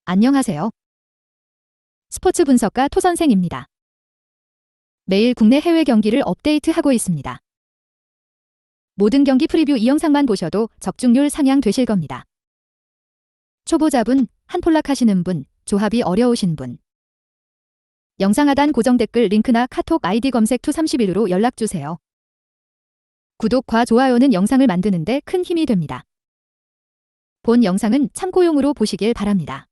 안녕하세요. 스포츠 분석가 토선생입니다. 매일 국내 해외 경기를 업데이트하고 있습니다. 모든 경기 프리뷰 이 영상만 보셔도 적중률 상향 되실 겁니다. 초보자분, 한폴락 하시는 분, 조합이 어려우신 분. 영상 하단 고정 댓글 링크나 카톡 아이디 검색 투31로 연락주세요. 구독과 좋아요는 영상을 만드는데 큰 힘이 됩니다. 본 영상은 참고용으로 보시길 바랍니다.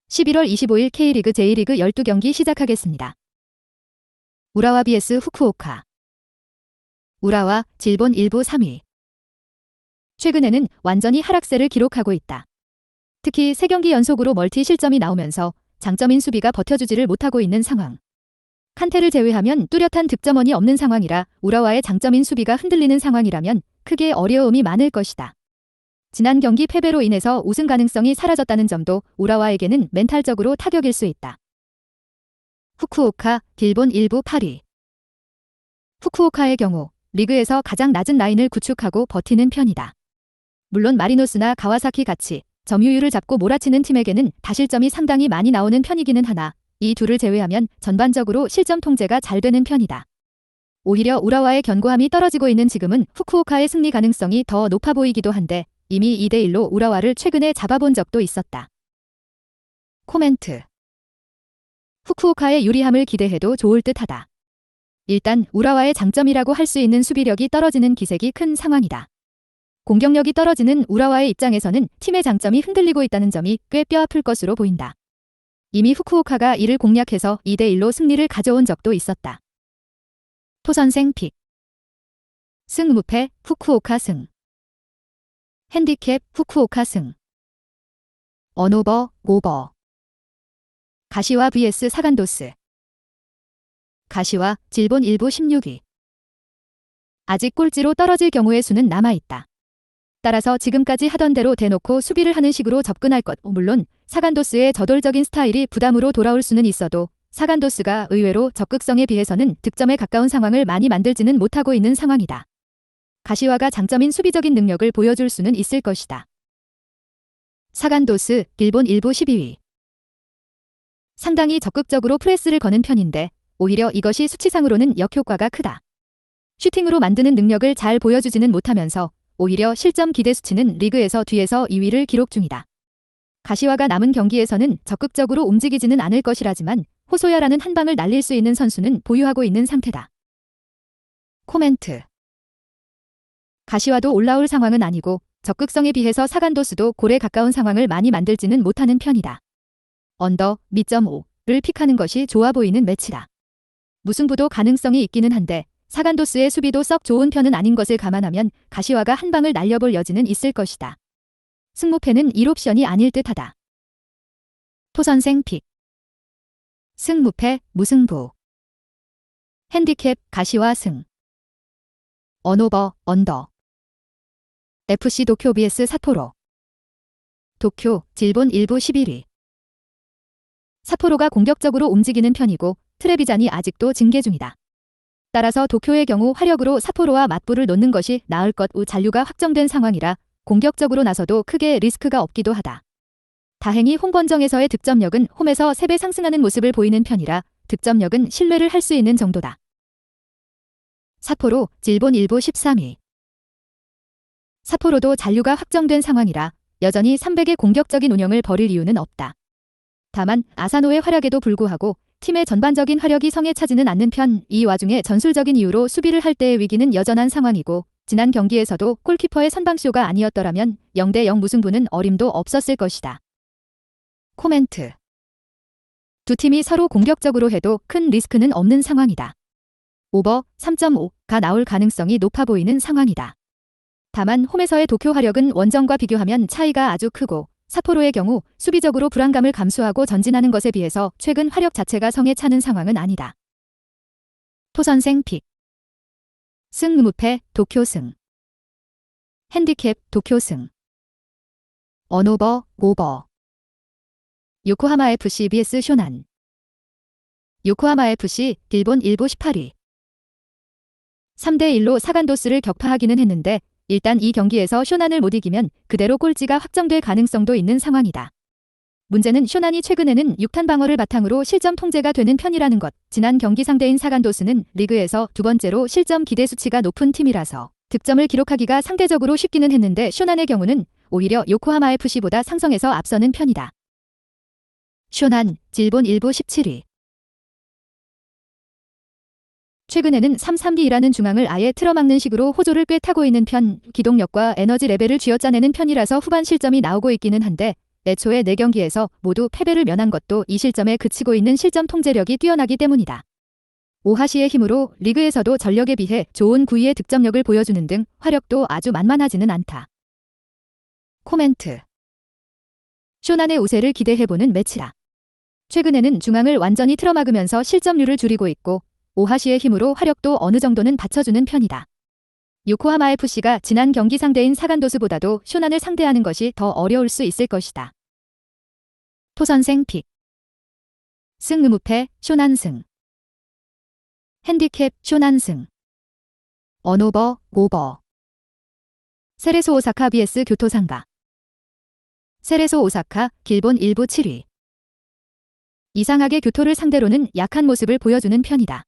11월 25일 K리그 J리그 12경기 시작하겠습니다. 우라와 vs 후쿠오카. 우라와 질본 1부 3위. 최근에는 완전히 하락세를 기록하고 있다. 특히 3경기 연속으로 멀티 실점이 나오면서 장점인 수비가 버텨주지를 못하고 있는 상황. 칸테를 제외하면 뚜렷한 득점원이 없는 상황이라 우라와의 장점인 수비가 흔들리는 상황이라면 크게 어려움이 많을 것이다. 지난 경기 패배로 인해서 우승 가능성이 사라졌다는 점도 우라와에게는 멘탈적으로 타격일 수 있다. 후쿠오카, 일본 1부 8위. 후쿠오카의 경우 리그에서 가장 낮은 라인을 구축하고 버티는 편이다. 물론 마리노스나 가와사키 같이 점유율을 잡고 몰아치는 팀에게는 다실점이 상당히 많이 나오는 편이기는 하나 이 둘을 제외하면 전반적으로 실점 통제가 잘 되는 편이다. 오히려 우라와의 견고함이 떨어지고 있는 지금은 후쿠오카의 승리 가능성이 더 높아 보이기도 한데 이미 2대1로 우라와를 최근에 잡아본 적도 있었다. 코멘트. 후쿠오카의 유리함을 기대해도 좋을 듯하다. 일단 우라와의 장점이라고 할 수 있는 수비력이 떨어지는 기색이 큰 상황이다. 공격력이 떨어지는 우라와의 입장에서는 팀의 장점이 흔들리고 있다는 점이 꽤 뼈아플 것으로 보인다. 이미 후쿠오카가 이를 공략해서 2대1로 승리를 가져온 적도 있었다. 토선생 픽. 승 무패 후쿠오카 승. 핸디캡 후쿠오카 승. 언오버 오버. 가시와 vs 사간도스. 가시와 질본 1부 16위. 아직 꼴찌로 떨어질 경우의 수는 남아있다. 따라서 지금까지 하던 대로 대놓고 수비를 하는 식으로 접근할 것. 물론 사간도스의 저돌적인 스타일이 부담으로 돌아올 수는 있어도 사간도스가 의외로 적극성에 비해서는 득점에 가까운 상황을 많이 만들지는 못하고 있는 상황이다. 가시와가 장점인 수비적인 능력을 보여줄 수는 있을 것이다. 사간도스, 일본 1부 12위. 상당히 적극적으로 프레스를 거는 편인데 오히려 이것이 수치상으로는 역효과가 크다. 슈팅으로 만드는 능력을 잘 보여주지는 못하면서 오히려 실점 기대 수치는 리그에서 뒤에서 2위를 기록 중이다. 가시와가 남은 경기에서는 적극적으로 움직이지는 않을 것이라지만 호소야라는 한 방을 날릴 수 있는 선수는 보유하고 있는 상태다. 코멘트. 가시와도 올라올 상황은 아니고 적극성에 비해서 사간도스도 골에 가까운 상황을 많이 만들지는 못하는 편이다. 언더, 미점5를 픽하는 것이 좋아 보이는 매치다. 무승부도 가능성이 있기는 한데 사간도스의 수비도 썩 좋은 편은 아닌 것을 감안하면 가시와가 한 방을 날려볼 여지는 있을 것이다. 승무패는 1옵션이 아닐 듯하다. 토선생 픽. 승무패, 무승부. 핸디캡, 가시와 승. 언오버, 언더. FC 도쿄 vs 삿포로. 도쿄, 질본 1부 11위. 삿포로가 공격적으로 움직이는 편이고 트레비잔이 아직도 징계 중이다. 따라서 도쿄의 경우 화력으로 삿포로와 맞불을 놓는 것이 나을 것. 잔류가 확정된 상황이라 공격적으로 나서도 크게 리스크가 없기도 하다. 다행히 홈번정에서의 득점력은 홈에서 3배 상승하는 모습을 보이는 편이라 득점력은 신뢰를 할 수 있는 정도다. 삿포로, 질본 1부 13위. 삿포로도 잔류가 확정된 상황이라 여전히 300의 공격적인 운영을 벌일 이유는 없다. 다만 아사노의 활약에도 불구하고 팀의 전반적인 화력이 성에 차지는 않는 편, 이 와중에 전술적인 이유로 수비를 할 때의 위기는 여전한 상황이고 지난 경기에서도 골키퍼의 선방쇼가 아니었더라면 0대0 무승부는 어림도 없었을 것이다. 코멘트. 두 팀이 서로 공격적으로 해도 큰 리스크는 없는 상황이다. 오버 3.5가 나올 가능성이 높아 보이는 상황이다. 다만 홈에서의 도쿄 화력은 원정과 비교하면 차이가 아주 크고 삿포로의 경우 수비적으로 불안감을 감수하고 전진하는 것에 비해서 최근 화력 자체가 성에 차는 상황은 아니다. 토선생 픽. 승 무패, 도쿄 승. 핸디캡, 도쿄 승. 언오버, 오버. 요코하마 FC vs 쇼난. 요코하마 FC, 일본 1부 18위. 3대1로 사간도스를 격파하기는 했는데 일단 이 경기에서 쇼난을 못 이기면 그대로 꼴찌가 확정될 가능성도 있는 상황이다. 문제는 쇼난이 최근에는 6탄 방어를 바탕으로 실점 통제가 되는 편이라는 것. 지난 경기 상대인 사간도스는 리그에서 두 번째로 실점 기대 수치가 높은 팀이라서 득점을 기록하기가 상대적으로 쉽기는 했는데 쇼난의 경우는 오히려 요코하마 FC보다 상성에서 앞서는 편이다. 쇼난, 질본 일부 17위. 최근에는 3-3-D라는 중앙을 아예 틀어막는 식으로 호조를 꽤 타고 있는 편, 기동력과 에너지 레벨을 쥐어짜내는 편이라서 후반 실점이 나오고 있기는 한데 애초에 4경기에서 모두 패배를 면한 것도 이 실점에 그치고 있는 실점 통제력이 뛰어나기 때문이다. 오하시의 힘으로 리그에서도 전력에 비해 좋은 구위의 득점력을 보여주는 등 화력도 아주 만만하지는 않다. 코멘트. 쇼난의 우세를 기대해보는 매치라. 최근에는 중앙을 완전히 틀어막으면서 실점률을 줄이고 있고 오하시의 힘으로 화력도 어느 정도는 받쳐주는 편이다. 요코하마 FC가 지난 경기 상대인 사간도스보다도 쇼난을 상대하는 것이 더 어려울 수 있을 것이다. 토선생 픽. 승 의무패 쇼난 승. 핸디캡 쇼난 승. 언오버 오버. 세레소 오사카 vs 교토상가. 세레소 오사카 길본 일부 7위. 이상하게 교토를 상대로는 약한 모습을 보여주는 편이다.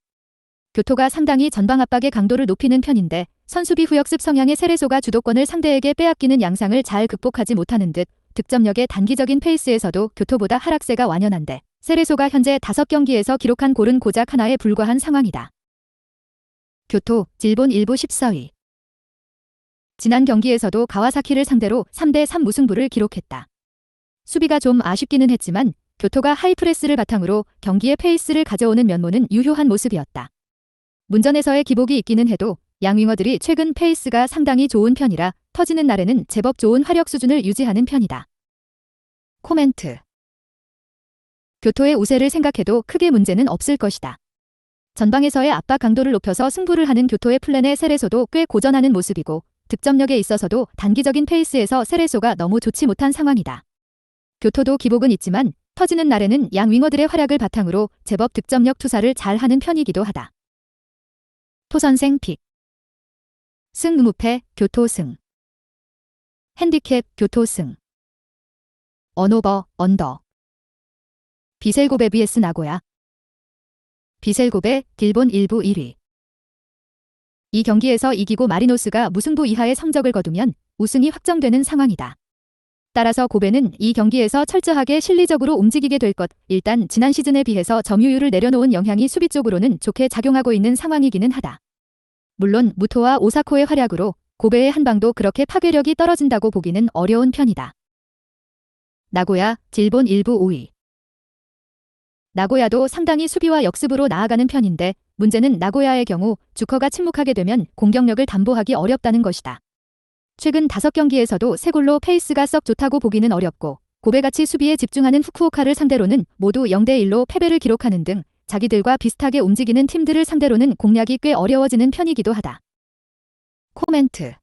교토가 상당히 전방 압박의 강도를 높이는 편인데 선수비 후역습 성향의 세레소가 주도권을 상대에게 빼앗기는 양상을 잘 극복하지 못하는 듯 득점력의 단기적인 페이스에서도 교토보다 하락세가 완연한데 세레소가 현재 5경기에서 기록한 골은 고작 하나에 불과한 상황이다. 교토, 질본 일부 14위. 지난 경기에서도 가와사키를 상대로 3-3 무승부를 기록했다. 수비가 좀 아쉽기는 했지만 교토가 하이프레스를 바탕으로 경기의 페이스를 가져오는 면모는 유효한 모습이었다. 문전에서의 기복이 있기는 해도 양윙어들이 최근 페이스가 상당히 좋은 편이라 터지는 날에는 제법 좋은 화력 수준을 유지하는 편이다. 코멘트. 교토의 우세를 생각해도 크게 문제는 없을 것이다. 전방에서의 압박 강도를 높여서 승부를 하는 교토의 플랜의 세레소도 꽤 고전하는 모습이고 득점력에 있어서도 단기적인 페이스에서 세레소가 너무 좋지 못한 상황이다. 교토도 기복은 있지만 터지는 날에는 양 윙어들의 활약을 바탕으로 제법 득점력 투사를 잘하는 편이기도 하다. 토선생 픽. 승 의무패 교토 승. 핸디캡 교토 승. 언오버 언더. 비셀고베 vs 나고야. 비셀고베 길본 일부 1위. 이 경기에서 이기고 마리노스가 무승부 이하의 성적을 거두면 우승이 확정되는 상황이다. 따라서 고베는 이 경기에서 철저하게 실리적으로 움직이게 될 것. 일단 지난 시즌에 비해서 점유율을 내려놓은 영향이 수비 쪽으로는 좋게 작용하고 있는 상황이기는 하다. 물론 무토와 오사코의 활약으로 고베의 한방도 그렇게 파괴력이 떨어진다고 보기는 어려운 편이다. 나고야, 질본 일부 5위. 나고야도 상당히 수비와 역습으로 나아가는 편인데 문제는 나고야의 경우 주커가 침묵하게 되면 공격력을 담보하기 어렵다는 것이다. 최근 5경기에서도 3골로 페이스가 썩 좋다고 보기는 어렵고 고베같이 수비에 집중하는 후쿠오카를 상대로는 모두 0-1로 패배를 기록하는 등 자기들과 비슷하게 움직이는 팀들을 상대로는 공략이 꽤 어려워지는 편이기도 하다. 코멘트.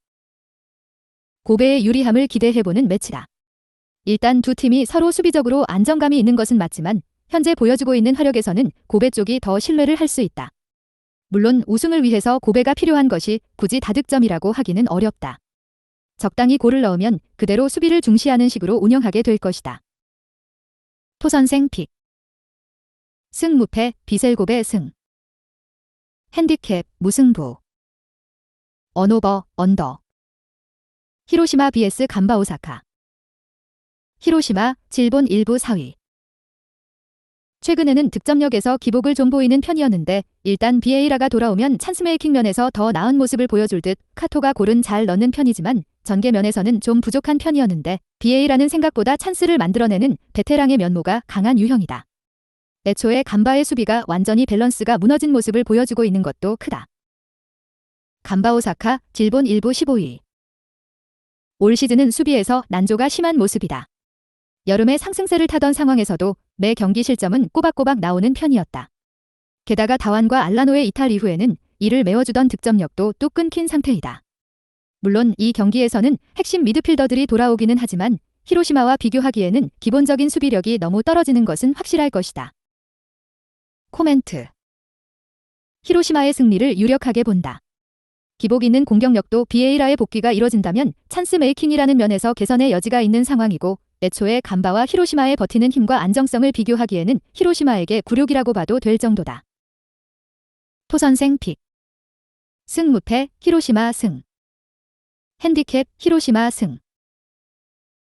고베의 유리함을 기대해보는 매치다. 일단 두 팀이 서로 수비적으로 안정감이 있는 것은 맞지만 현재 보여주고 있는 화력에서는 고베 쪽이 더 신뢰를 할 수 있다. 물론 우승을 위해서 고베가 필요한 것이 굳이 다득점이라고 하기는 어렵다. 적당히 골을 넣으면 그대로 수비를 중시하는 식으로 운영하게 될 것이다. 토선생 픽. 승 무패 비셀고베 승. 핸디캡 무승부. 언오버 언더. 히로시마 vs 간바 오사카. 히로시마 질본 일부 4위. 최근에는 득점력에서 기복을 좀 보이는 편이었는데 일단 비에이라가 돌아오면 찬스메이킹 면에서 더 나은 모습을 보여줄 듯 카토가 골은 잘 넣는 편이지만 전개 면에서는 좀 부족한 편이었는데 비에이라는 생각보다 찬스를 만들어내는 베테랑의 면모가 강한 유형이다. 애초에 간바의 수비가 완전히 밸런스가 무너진 모습을 보여주고 있는 것도 크다. 간바 오사카 질본 일부 15위. 올 시즌은 수비에서 난조가 심한 모습이다. 여름에 상승세를 타던 상황에서도 매 경기 실점은 꼬박꼬박 나오는 편이었다. 게다가 다완과 알라노의 이탈 이후에는 이를 메워주던 득점력도 뚝 끊긴 상태이다. 물론 이 경기에서는 핵심 미드필더들이 돌아오기는 하지만 히로시마와 비교하기에는 기본적인 수비력이 너무 떨어지는 것은 확실할 것이다. 코멘트. 히로시마의 승리를 유력하게 본다. 기복 있는 공격력도 비에이라의 복귀가 이뤄진다면 찬스 메이킹이라는 면에서 개선의 여지가 있는 상황이고 애초에 간바와 히로시마의 버티는 힘과 안정성을 비교하기에는 히로시마에게 굴욕이라고 봐도 될 정도다. 토선생 픽. 승 무패 히로시마 승. 핸디캡 히로시마 승.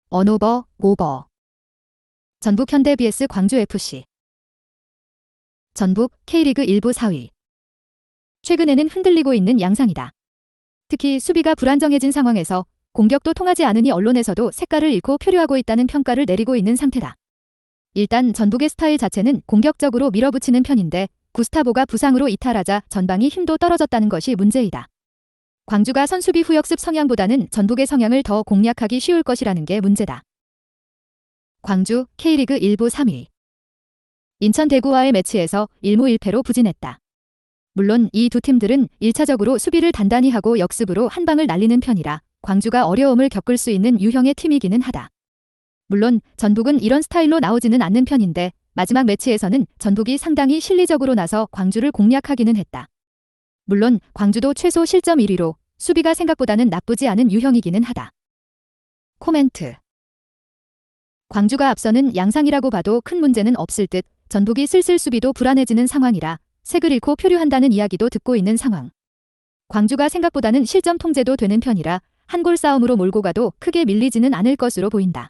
언오버 오버. 전북 현대 vs 광주 FC. 전북 K리그 1부 4위. 최근에는 흔들리고 있는 양상이다. 특히 수비가 불안정해진 상황에서 공격도 통하지 않으니 언론에서도 색깔을 잃고 표류하고 있다는 평가를 내리고 있는 상태다. 일단 전북의 스타일 자체는 공격적으로 밀어붙이는 편인데 구스타보가 부상으로 이탈하자 전방이 힘도 떨어졌다는 것이 문제이다. 광주가 선수비 후역습 성향보다는 전북의 성향을 더 공략하기 쉬울 것이라는 게 문제다. 광주 K리그 1부 3위. 인천 대구와의 매치에서 1무 1패로 부진했다. 물론 이 두 팀들은 1차적으로 수비를 단단히 하고 역습으로 한 방을 날리는 편이라 광주가 어려움을 겪을 수 있는 유형의 팀이기는 하다. 물론 전북은 이런 스타일로 나오지는 않는 편인데 마지막 매치에서는 전북이 상당히 실리적으로 나서 광주를 공략하기는 했다. 물론 광주도 최소 실점 1위로 수비가 생각보다는 나쁘지 않은 유형이기는 하다. 코멘트. 광주가 앞서는 양상이라고 봐도 큰 문제는 없을 듯 전북이 슬슬 수비도 불안해지는 상황이라 색을 잃고 표류한다는 이야기도 듣고 있는 상황. 광주가 생각보다는 실점 통제도 되는 편이라 한 골 싸움으로 몰고 가도 크게 밀리지는 않을 것으로 보인다.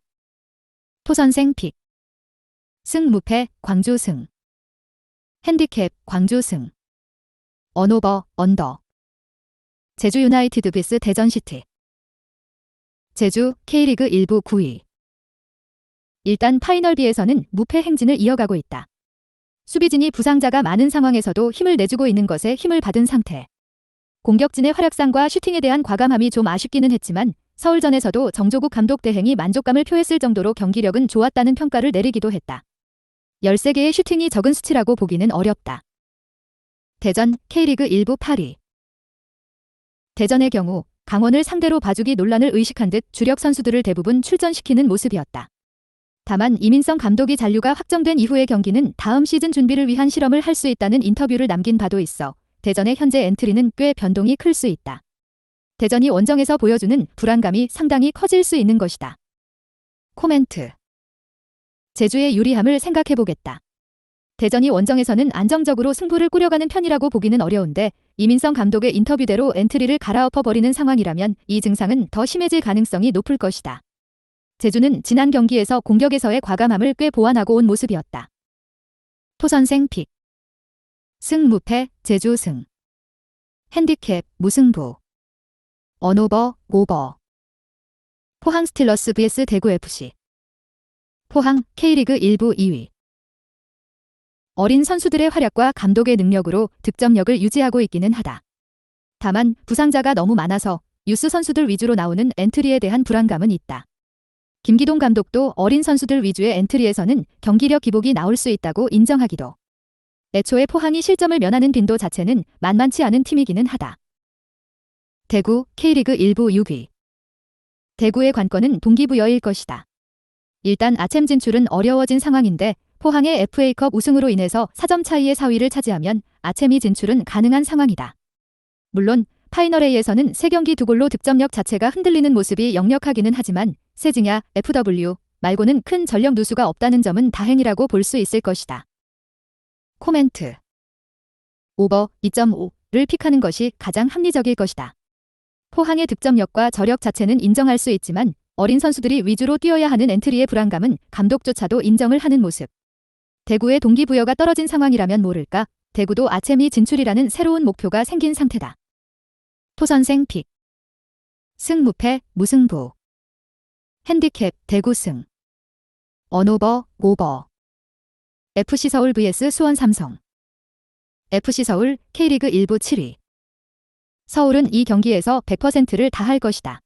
토선생 픽. 승 무패 광주 승. 핸디캡 광주 승. 언오버 언더. 제주 유나이티드 vs 대전시티. 제주 K리그 1부 9위. 일단 파이널 B에서는 무패 행진을 이어가고 있다. 수비진이 부상자가 많은 상황에서도 힘을 내주고 있는 것에 힘을 받은 상태. 공격진의 활약상과 슈팅에 대한 과감함이 좀 아쉽기는 했지만 서울전에서도 정조국 감독 대행이 만족감을 표했을 정도로 경기력은 좋았다는 평가를 내리기도 했다. 13개의 슈팅이 적은 수치라고 보기는 어렵다. 대전 K리그 1부 8위. 대전의 경우 강원을 상대로 봐주기 논란을 의식한 듯 주력 선수들을 대부분 출전시키는 모습이었다. 다만 이민성 감독이 잔류가 확정된 이후의 경기는 다음 시즌 준비를 위한 실험을 할 수 있다는 인터뷰를 남긴 바도 있어 대전의 현재 엔트리는 꽤 변동이 클 수 있다. 대전이 원정에서 보여주는 불안감이 상당히 커질 수 있는 것이다. 코멘트. 제주의 유리함을 생각해보겠다. 대전이 원정에서는 안정적으로 승부를 꾸려가는 편이라고 보기는 어려운데 이민성 감독의 인터뷰대로 엔트리를 갈아엎어버리는 상황이라면 이 증상은 더 심해질 가능성이 높을 것이다. 제주는 지난 경기에서 공격에서의 과감함을 꽤 보완하고 온 모습이었다. 토선생 픽. 승 무패 제주 승. 핸디캡 무승부. 언오버 오버. 포항 스틸러스 vs 대구 FC. 포항 K리그 1부 2위. 어린 선수들의 활약과 감독의 능력으로 득점력을 유지하고 있기는 하다. 다만 부상자가 너무 많아서 유스 선수들 위주로 나오는 엔트리에 대한 불안감은 있다. 김기동 감독도 어린 선수들 위주의 엔트리에서는 경기력 기복이 나올 수 있다고 인정하기도. 애초에 포항이 실점을 면하는 빈도 자체는 만만치 않은 팀이기는 하다. 대구 K리그 1부 6위. 대구의 관건은 동기부여일 것이다. 일단 아챔 진출은 어려워진 상황인데 포항의 FA컵 우승으로 인해서 4점 차이의 4위를 차지하면 아챔이 진출은 가능한 상황이다. 물론 파이널 A에서는 3경기 2골로 득점력 자체가 흔들리는 모습이 역력하기는 하지만 세징야, FW 말고는 큰 전력 누수가 없다는 점은 다행이라고 볼 수 있을 것이다. 코멘트. 오버 2.5를 픽하는 것이 가장 합리적일 것이다. 포항의 득점력과 저력 자체는 인정할 수 있지만 어린 선수들이 위주로 뛰어야 하는 엔트리의 불안감은 감독조차도 인정을 하는 모습. 대구의 동기부여가 떨어진 상황이라면 모를까 대구도 아챔이 진출이라는 새로운 목표가 생긴 상태다. 토선생 픽. 승 무패 무승부. 핸디캡 대구 승. 언오버 오버. FC서울 vs 수원 삼성. FC서울 K리그 1부 7위. 서울은 이 경기에서 100%를 다할 것이다.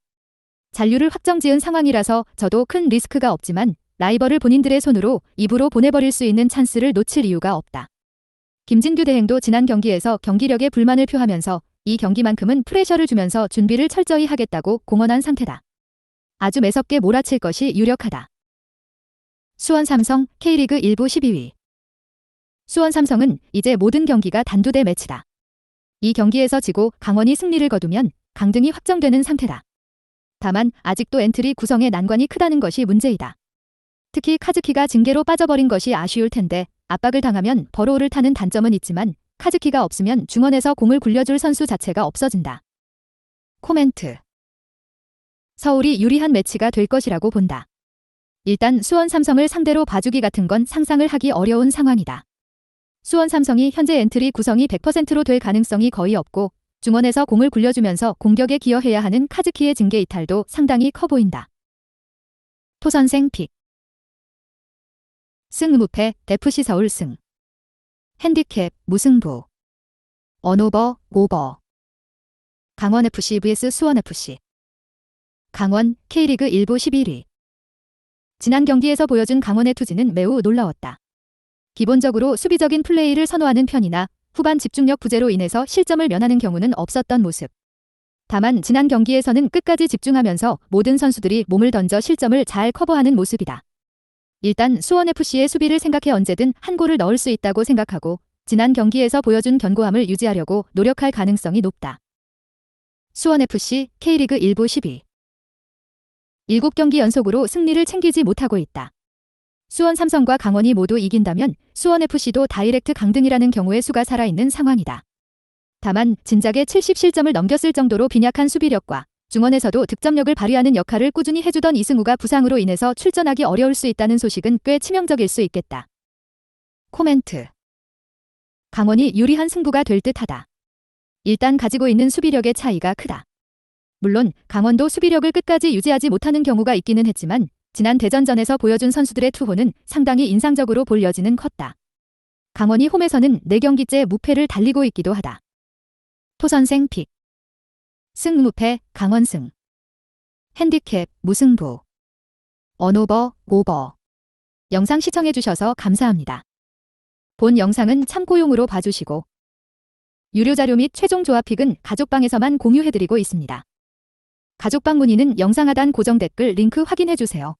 잔류를 확정지은 상황이라서 저도 큰 리스크가 없지만 라이벌을 본인들의 손으로 입으로 보내버릴 수 있는 찬스를 놓칠 이유가 없다. 김진규 대행도 지난 경기에서 경기력에 불만을 표하면서 이 경기만큼은 프레셔를 주면서 준비를 철저히 하겠다고 공언한 상태다. 아주 매섭게 몰아칠 것이 유력하다. 수원 삼성 K리그 1부 12위. 수원 삼성은 이제 모든 경기가 단두대 매치다. 이 경기에서 지고 강원이 승리를 거두면 강등이 확정되는 상태다. 다만 아직도 엔트리 구성에 난관이 크다는 것이 문제이다. 특히 카즈키가 징계로 빠져버린 것이 아쉬울 텐데 압박을 당하면 버로우를 타는 단점은 있지만 카즈키가 없으면 중원에서 공을 굴려줄 선수 자체가 없어진다. 코멘트. 서울이 유리한 매치가 될 것이라고 본다. 일단 수원 삼성을 상대로 봐주기 같은 건 상상을 하기 어려운 상황이다. 수원 삼성이 현재 엔트리 구성이 100%로 될 가능성이 거의 없고 중원에서 공을 굴려주면서 공격에 기여해야 하는 카즈키의 징계 이탈도 상당히 커 보인다. 토선생 픽. 승 무패 FC 서울 승. 핸디캡 무승부. 언오버 오버. 강원FC vs 수원FC. 강원 K리그 1부 11위. 지난 경기에서 보여준 강원의 투지는 매우 놀라웠다. 기본적으로 수비적인 플레이를 선호하는 편이나 후반 집중력 부재로 인해서 실점을 면하는 경우는 없었던 모습. 다만 지난 경기에서는 끝까지 집중하면서 모든 선수들이 몸을 던져 실점을 잘 커버하는 모습이다. 일단 수원FC의 수비를 생각해 언제든 한 골을 넣을 수 있다고 생각하고 지난 경기에서 보여준 견고함을 유지하려고 노력할 가능성이 높다. 수원FC K리그 1부 10위. 7경기 연속으로 승리를 챙기지 못하고 있다. 수원 삼성과 강원이 모두 이긴다면 수원FC도 다이렉트 강등이라는 경우의 수가 살아있는 상황이다. 다만 진작에 70실점을 넘겼을 정도로 빈약한 수비력과 중원에서도 득점력을 발휘하는 역할을 꾸준히 해주던 이승우가 부상으로 인해서 출전하기 어려울 수 있다는 소식은 꽤 치명적일 수 있겠다. 코멘트. 강원이 유리한 승부가 될 듯하다. 일단 가지고 있는 수비력의 차이가 크다. 물론 강원도 수비력을 끝까지 유지하지 못하는 경우가 있기는 했지만 지난 대전전에서 보여준 선수들의 투혼은 상당히 인상적으로 볼 여지는 컸다. 강원이 홈에서는 4경기째 무패를 달리고 있기도 하다. 토선생 픽. 승 무패 강원 승. 핸디캡 무승부. 언오버 오버. 영상 시청해주셔서 감사합니다. 본 영상은 참고용으로 봐주시고 유료 자료 및 최종 조합픽은 가족방에서만 공유해드리고 있습니다. 가족방 문의는 영상 하단 고정 댓글 링크 확인해주세요.